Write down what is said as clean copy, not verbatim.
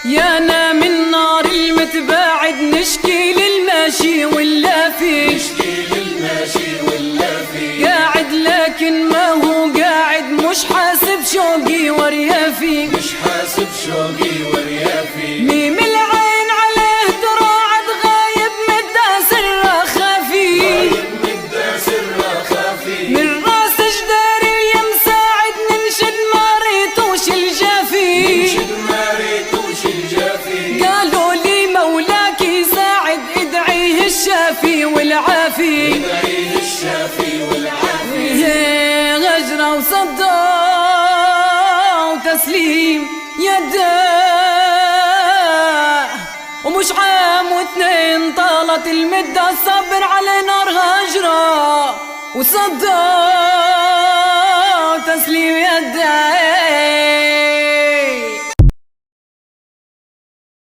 يانا من نار المتباعد نشكي للماشي واللافي، قاعد لكن ما هو قاعد، مش حاسب شوقي وريافي، ميم العين عليه تراعد غايب مدى سره خافي، من راس جدار يمساعد ننشد ماريتوش الجافي، قالوا لي مولاك يساعد ادعيه الشافي والعافي، غجرة وصدى وتسليم يده، ومش عام واثنين طالت المدة، الصبر على نار هجرة وصدى وتسليم يده.